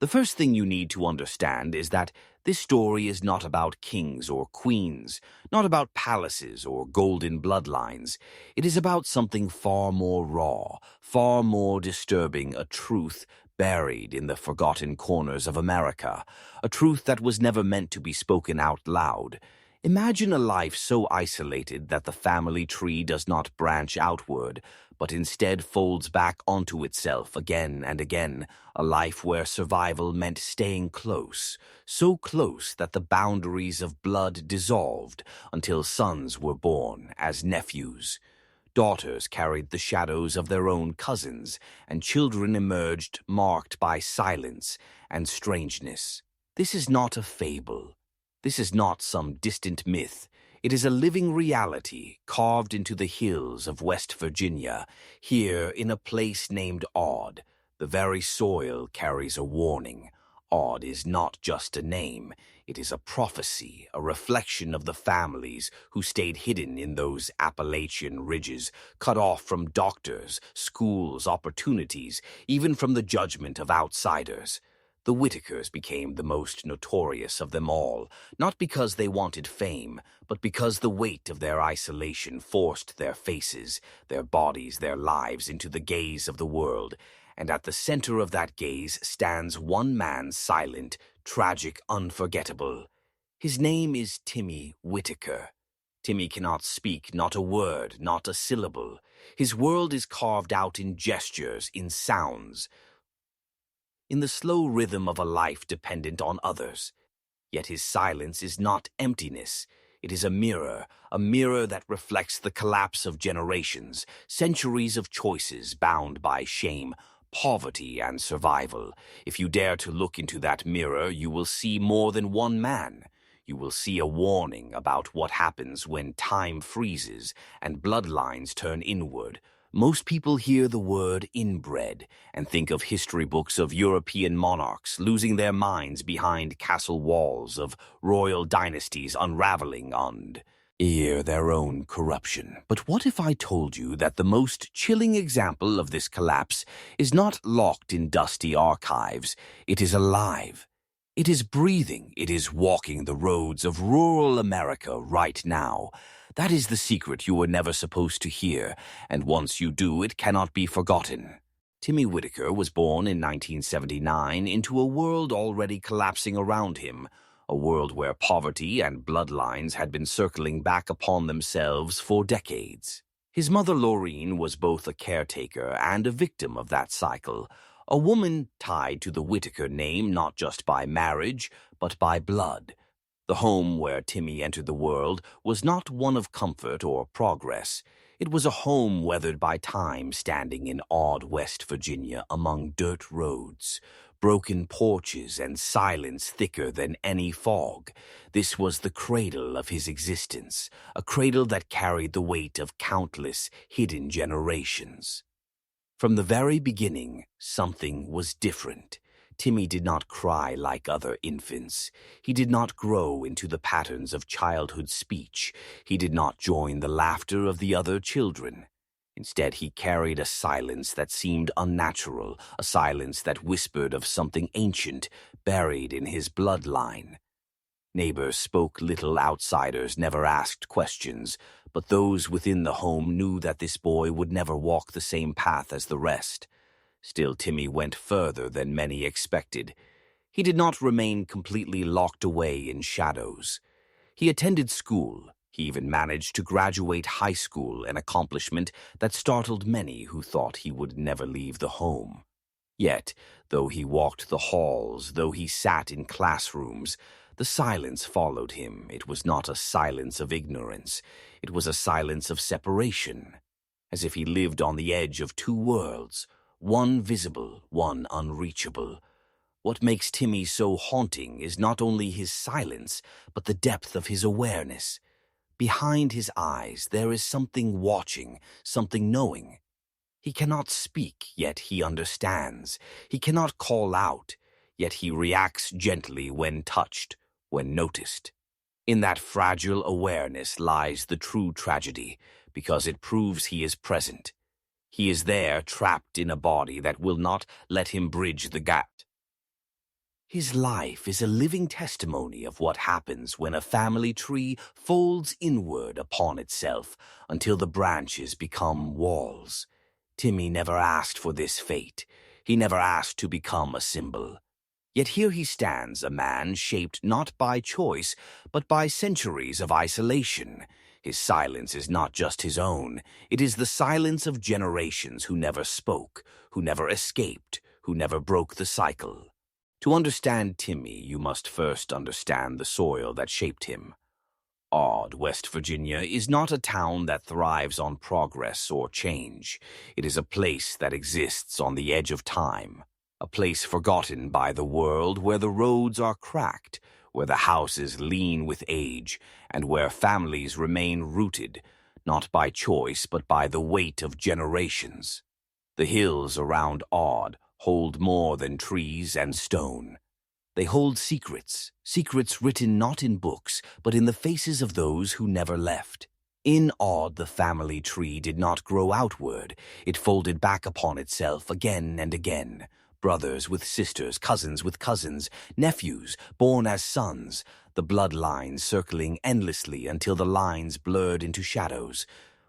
The first thing you need to understand is that this story is not about kings or queens, not about palaces or golden bloodlines. It is about something far more raw, far more disturbing, a truth buried in the forgotten corners of America, a truth that was never meant to be spoken out loud. Imagine a life so isolated that the family tree does not branch outward, but instead folds back onto itself again and again, a life where survival meant staying close, so close that the boundaries of blood dissolved until sons were born as nephews. Daughters carried the shadows of their own cousins, and children emerged marked by silence and strangeness. This is not a fable. This is not some distant myth. It is a living reality carved into the hills of West Virginia, here in a place named Odd. The very soil carries a warning. Odd is not just a name. It is a prophecy, a reflection of the families who stayed hidden in those Appalachian ridges, cut off from doctors, schools, opportunities, even from the judgment of outsiders. The Whittakers became the most notorious of them all, not because they wanted fame, but because the weight of their isolation forced their faces, their bodies, their lives into the gaze of the world. And at the center of that gaze stands one man, silent, tragic, unforgettable. His name is Timmy Whittaker. Timmy cannot speak, not a word, not a syllable. His world is carved out in gestures, in sounds, in the slow rhythm of a life dependent on others. Yet his silence is not emptiness. It is a mirror that reflects the collapse of generations, centuries of choices bound by shame, poverty, and survival. If you dare to look into that mirror, you will see more than one man. You will see a warning about what happens when time freezes and bloodlines turn inward. Most people hear the word inbred and think of history books of European monarchs losing their minds behind castle walls, of royal dynasties unraveling under their own corruption. But what if I told you that the most chilling example of this collapse is not locked in dusty archives? It is alive. It is breathing. It is walking the roads of rural America right now. That is the secret you were never supposed to hear, and once you do, it cannot be forgotten. Timmy Whittaker was born in 1979 into a world already collapsing around him, a world where poverty and bloodlines had been circling back upon themselves for decades. His mother, Laureen, was both a caretaker and a victim of that cycle, a woman tied to the Whittaker name not just by marriage, but by blood. The home where Timmy entered the world was not one of comfort or progress. It was a home weathered by time, standing in Odd West Virginia among dirt roads, broken porches, and silence thicker than any fog. This was the cradle of his existence, a cradle that carried the weight of countless hidden generations. From the very beginning, something was different. Timmy did not cry like other infants. He did not grow into the patterns of childhood speech. He did not join the laughter of the other children. Instead, he carried a silence that seemed unnatural, a silence that whispered of something ancient, buried in his bloodline. Neighbors spoke little, outsiders never asked questions, but those within the home knew that this boy would never walk the same path as the rest. Still, Timmy went further than many expected. He did not remain completely locked away in shadows. He attended school. He even managed to graduate high school, an accomplishment that startled many who thought he would never leave the home. Yet, though he walked the halls, though he sat in classrooms, the silence followed him. It was not a silence of ignorance. It was a silence of separation, as if he lived on the edge of two worlds, one visible, one unreachable. What makes Timmy so haunting is not only his silence, but the depth of his awareness. Behind his eyes there is something watching, something knowing. He cannot speak, yet he understands. He cannot call out, yet he reacts gently when touched, when noticed. In that fragile awareness lies the true tragedy, because it proves he is present. He is there, trapped in a body that will not let him bridge the gap. His life is a living testimony of what happens when a family tree folds inward upon itself until the branches become walls. Timmy never asked for this fate. He never asked to become a symbol. Yet here he stands, a man shaped not by choice, but by centuries of isolation. His silence is not just his own. It is the silence of generations who never spoke, who never escaped, who never broke the cycle. To understand Timmy, you must first understand the soil that shaped him. Odd, West Virginia is not a town that thrives on progress or change. It is a place that exists on the edge of time. A place forgotten by the world, where the roads are cracked, where the houses lean with age, and where families remain rooted, not by choice but by the weight of generations. The hills around Odd hold more than trees and stone. They hold secrets, secrets written not in books, but in the faces of those who never left. In Odd, the family tree did not grow outward. It folded back upon itself again and again. Brothers with sisters, cousins with cousins, nephews born as sons, the bloodlines circling endlessly until the lines blurred into shadows.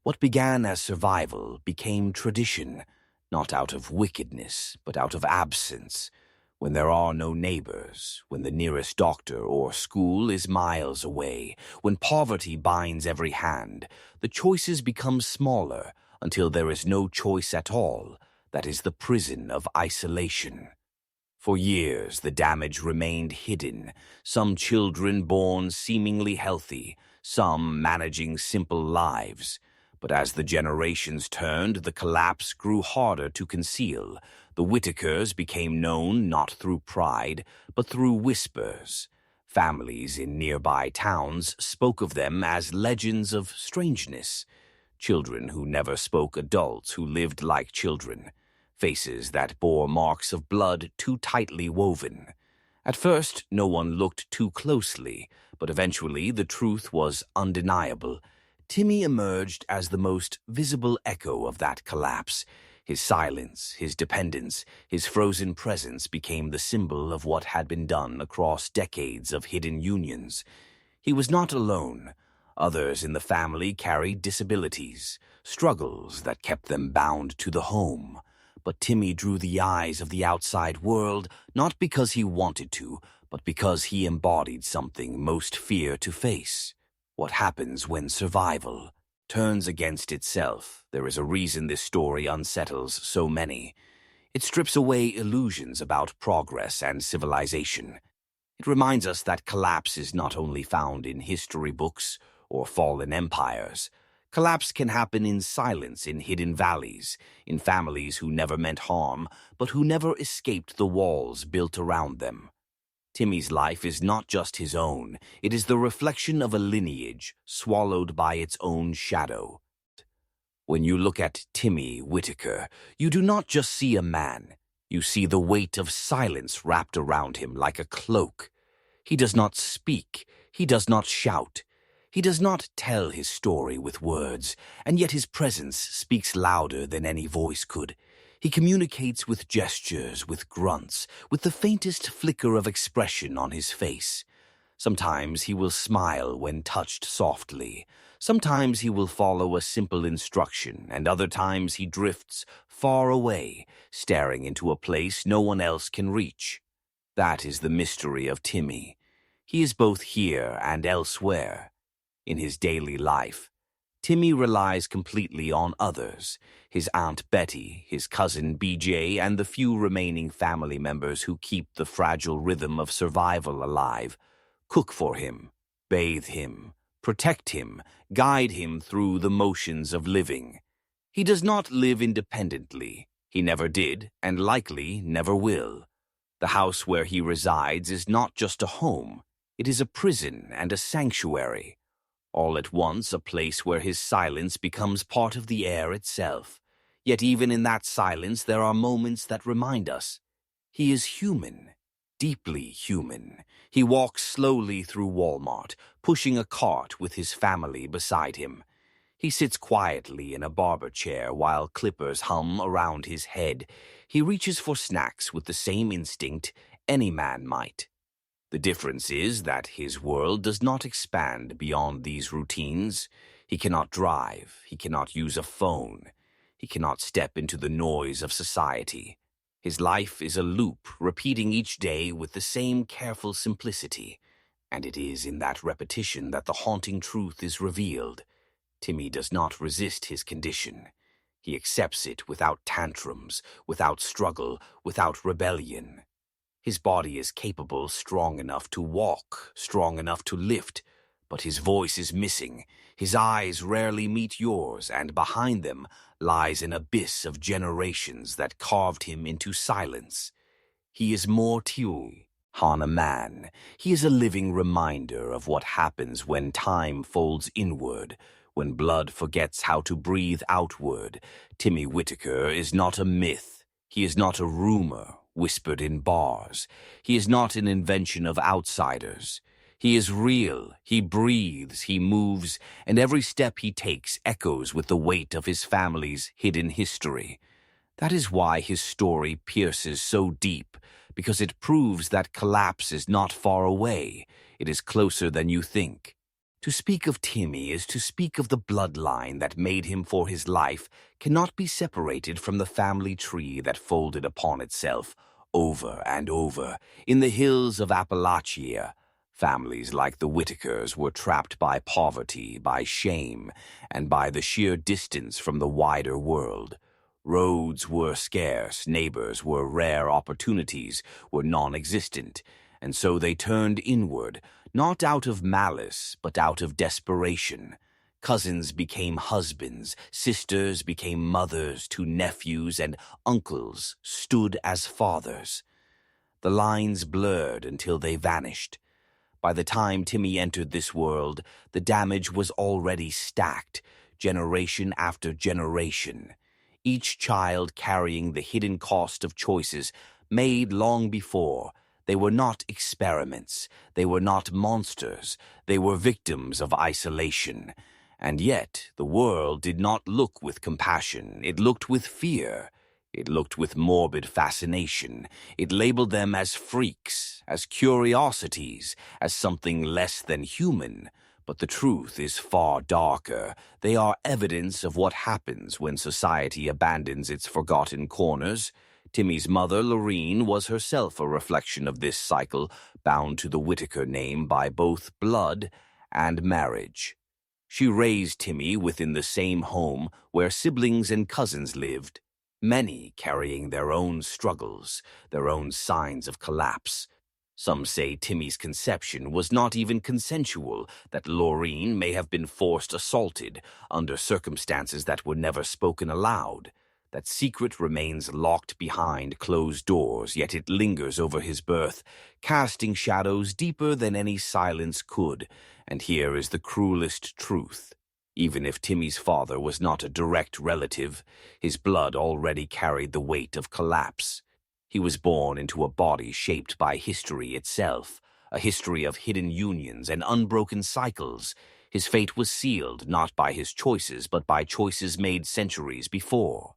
What began as survival became tradition, not out of wickedness, but out of absence. When there are no neighbors, when the nearest doctor or school is miles away, when poverty binds every hand, the choices become smaller until there is no choice at all. That is the prison of isolation. For years, the damage remained hidden, some children born seemingly healthy, some managing simple lives. But as the generations turned, the collapse grew harder to conceal. The Whittakers became known not through pride, but through whispers. Families in nearby towns spoke of them as legends of strangeness. Children who never spoke, adults who lived like children. Faces that bore marks of blood too tightly woven. At first, no one looked too closely, but eventually the truth was undeniable. Timmy emerged as the most visible echo of that collapse. His silence, his dependence, his frozen presence became the symbol of what had been done across decades of hidden unions. He was not alone. Others in the family carried disabilities, struggles that kept them bound to the home. But Timmy drew the eyes of the outside world, not because he wanted to, but because he embodied something most fear to face. What happens when survival turns against itself? There is a reason this story unsettles so many. It strips away illusions about progress and civilization. It reminds us that collapse is not only found in history books or fallen empires. Collapse can happen in silence, in hidden valleys, in families who never meant harm, but who never escaped the walls built around them. Timmy's life is not just his own. It is the reflection of a lineage swallowed by its own shadow. When you look at Timmy Whittaker, you do not just see a man. You see the weight of silence wrapped around him like a cloak. He does not speak. He does not shout. He does not tell his story with words, and yet his presence speaks louder than any voice could. He communicates with gestures, with grunts, with the faintest flicker of expression on his face. Sometimes he will smile when touched softly. Sometimes he will follow a simple instruction, and other times he drifts far away, staring into a place no one else can reach. That is the mystery of Timmy. He is both here and elsewhere. In his daily life, Timmy relies completely on others, his Aunt Betty, his cousin BJ, and the few remaining family members who keep the fragile rhythm of survival alive. Cook for him, bathe him, protect him, guide him through the motions of living. He does not live independently. He never did, and likely never will. The house where he resides is not just a home. It is a prison and a sanctuary. All at once, a place where his silence becomes part of the air itself. Yet even in that silence, there are moments that remind us. He is human, deeply human. He walks slowly through Walmart, pushing a cart with his family beside him. He sits quietly in a barber chair while clippers hum around his head. He reaches for snacks with the same instinct Any man might. The difference is that his world does not expand beyond these routines. He cannot drive, he cannot use a phone, he cannot step into the noise of society. His life is a loop, repeating each day with the same careful simplicity. And it is in that repetition that the haunting truth is revealed. Timmy does not resist his condition. He accepts it without tantrums, without struggle, without rebellion. His body is capable, strong enough to walk, strong enough to lift, but his voice is missing. His eyes rarely meet yours, and behind them lies an abyss of generations that carved him into silence. He is more than a man. He is a living reminder of what happens when time folds inward, when blood forgets how to breathe outward. Timmy Whittaker is not a myth. He is not a rumor whispered in bars. He is not an invention of outsiders. He is real. He breathes, he moves, and every step he takes echoes with the weight of his family's hidden history. That is why his story pierces so deep, because it proves that collapse is not far away. It is closer than you think. To speak of Timmy is to speak of the bloodline that made him for his life cannot be separated from the family tree that folded upon itself over and over. In the hills of Appalachia, families like the Whittakers were trapped by poverty, by shame, and by the sheer distance from the wider world. Roads were scarce, neighbors were rare, opportunities were non-existent, and so they turned inward, not out of malice, but out of desperation. Cousins became husbands, sisters became mothers to nephews, and uncles stood as fathers. The lines blurred until they vanished. By the time Timmy entered this world, the damage was already stacked, generation after generation. Each child carrying the hidden cost of choices made long before. They were not experiments. They were not monsters. They were victims of isolation. And yet, the world did not look with compassion. It looked with fear. It looked with morbid fascination. It labeled them as freaks, as curiosities, as something less than human. But the truth is far darker. They are evidence of what happens when society abandons its forgotten corners. Timmy's mother, Lorene, was herself a reflection of this cycle, bound to the Whittaker name by both blood and marriage. She raised Timmy within the same home where siblings and cousins lived, many carrying their own struggles, their own signs of collapse. Some say Timmy's conception was not even consensual, that Lorene may have been forced assaulted under circumstances that were never spoken aloud. That secret remains locked behind closed doors, yet it lingers over his birth, casting shadows deeper than any silence could. And here is the cruelest truth. Even if Timmy's father was not a direct relative, his blood already carried the weight of collapse. He was born into a body shaped by history itself, a history of hidden unions and unbroken cycles. His fate was sealed not by his choices, but by choices made centuries before.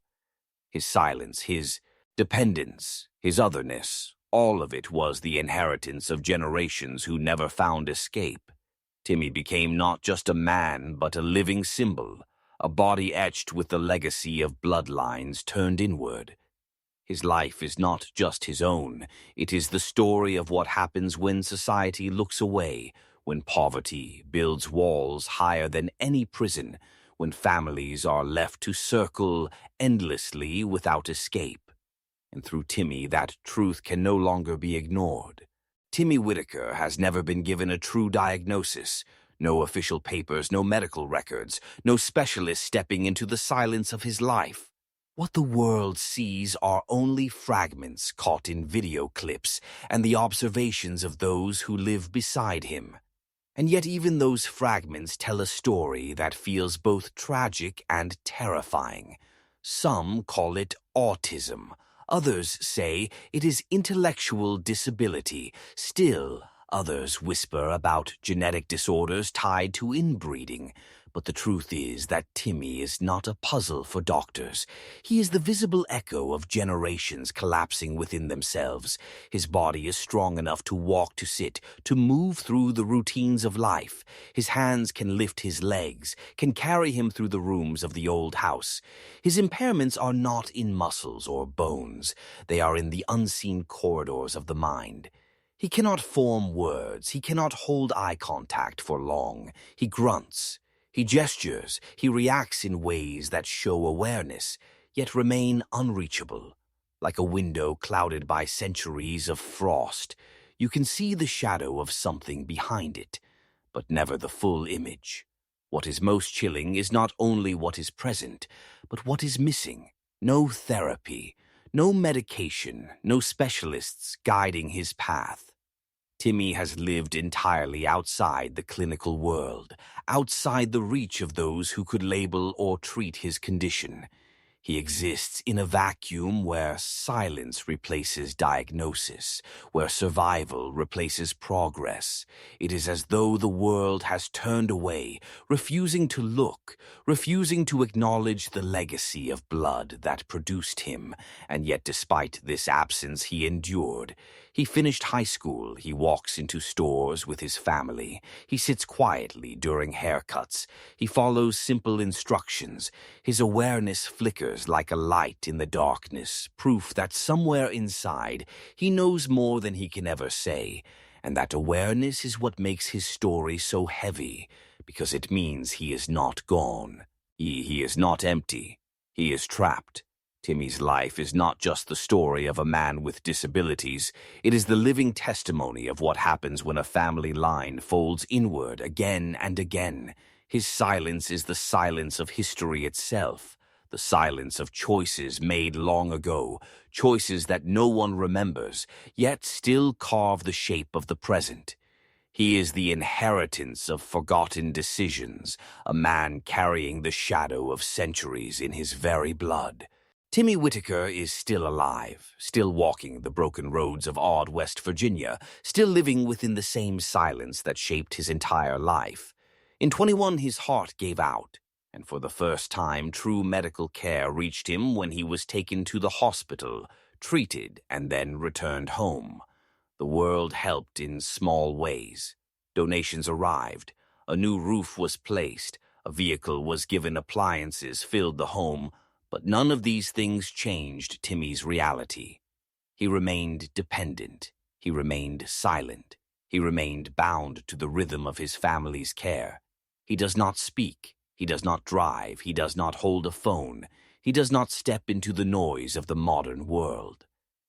His silence, his dependence, his otherness, all of it was the inheritance of generations who never found escape. Timmy became not just a man, but a living symbol, a body etched with the legacy of bloodlines turned inward. His life is not just his own. It is the story of what happens when society looks away, when poverty builds walls higher than any prison, when families are left to circle endlessly without escape. And through Timmy, that truth can no longer be ignored. Timmy Whittaker has never been given a true diagnosis. No official papers, no medical records, no specialist stepping into the silence of his life. What the world sees are only fragments caught in video clips and the observations of those who live beside him. And yet even those fragments tell a story that feels both tragic and terrifying. Some call it autism. Others say it is intellectual disability. Still, others whisper about genetic disorders tied to inbreeding. But the truth is that Timmy is not a puzzle for doctors. He is the visible echo of generations collapsing within themselves. His body is strong enough to walk, to sit, to move through the routines of life. His hands can lift his legs, can carry him through the rooms of the old house. His impairments are not in muscles or bones. They are in the unseen corridors of the mind. He cannot form words. He cannot hold eye contact for long. He grunts. He gestures, he reacts in ways that show awareness, yet remain unreachable. Like a window clouded by centuries of frost, you can see the shadow of something behind it, but never the full image. What is most chilling is not only what is present, but what is missing. No therapy, no medication, no specialists guiding his path. Timmy has lived entirely outside the clinical world, outside the reach of those who could label or treat his condition. He exists in a vacuum where silence replaces diagnosis, where survival replaces progress. It is as though the world has turned away, refusing to look, refusing to acknowledge the legacy of blood that produced him. And yet despite this absence he endured. He finished high school, he walks into stores with his family, he sits quietly during haircuts, he follows simple instructions, his awareness flickers like a light in the darkness, proof that somewhere inside he knows more than he can ever say, and that awareness is what makes his story so heavy, because it means he is not gone. He is not empty, he is trapped. Timmy's life is not just the story of a man with disabilities. It is the living testimony of what happens when a family line folds inward again and again. His silence is the silence of history itself, the silence of choices made long ago, choices that no one remembers, yet still carve the shape of the present. He is the inheritance of forgotten decisions, a man carrying the shadow of centuries in his very blood. Timmy Whittaker is still alive, still walking the broken roads of odd West Virginia, still living within the same silence that shaped his entire life. In 21, his heart gave out, and for the first time, true medical care reached him when he was taken to the hospital, treated, and then returned home. The world helped in small ways. Donations arrived, a new roof was placed, a vehicle was given, appliances filled the home, but none of these things changed Timmy's reality. He remained dependent. He remained silent. He remained bound to the rhythm of his family's care. He does not speak. He does not drive. He does not hold a phone. He does not step into the noise of the modern world.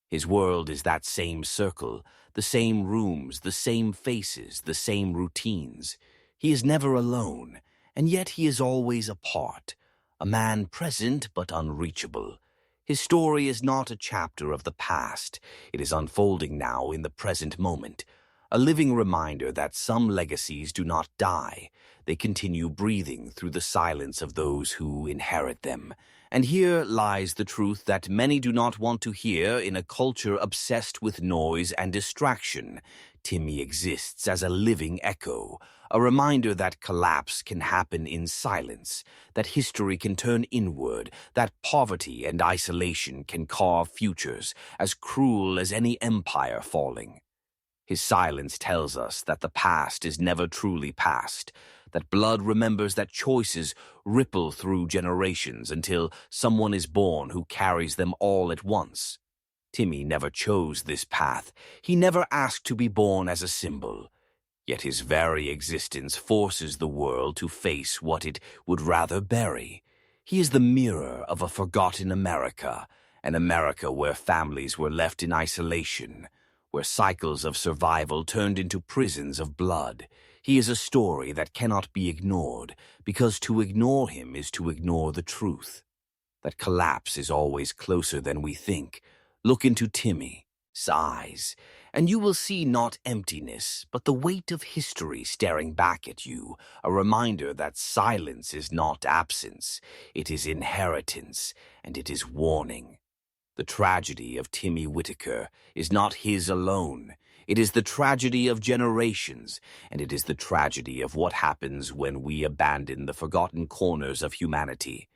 His world is that same circle, the same rooms, the same faces, the same routines. He is never alone, and yet he is always apart. A man present but unreachable. His story is not a chapter of the past. It is unfolding now in the present moment, a living reminder that some legacies do not die. They continue breathing through the silence of those who inherit them. And here lies the truth that many do not want to hear in a culture obsessed with noise and distraction. Timmy exists as a living echo, a reminder that collapse can happen in silence, that history can turn inward, that poverty and isolation can carve futures as cruel as any empire falling. His silence tells us that the past is never truly past, that blood remembers, that choices ripple through generations until someone is born who carries them all at once. Timmy never chose this path. He never asked to be born as a symbol. Yet his very existence forces the world to face what it would rather bury. He is the mirror of a forgotten America, an America where families were left in isolation, where cycles of survival turned into prisons of blood. He is a story that cannot be ignored, because to ignore him is to ignore the truth. That collapse is always closer than we think. Look into Timmy's eyes, and you will see not emptiness, but the weight of history staring back at you, a reminder that silence is not absence, it is inheritance, and it is warning. The tragedy of Timmy Whittaker is not his alone. It is the tragedy of generations, and it is the tragedy of what happens when we abandon the forgotten corners of humanity.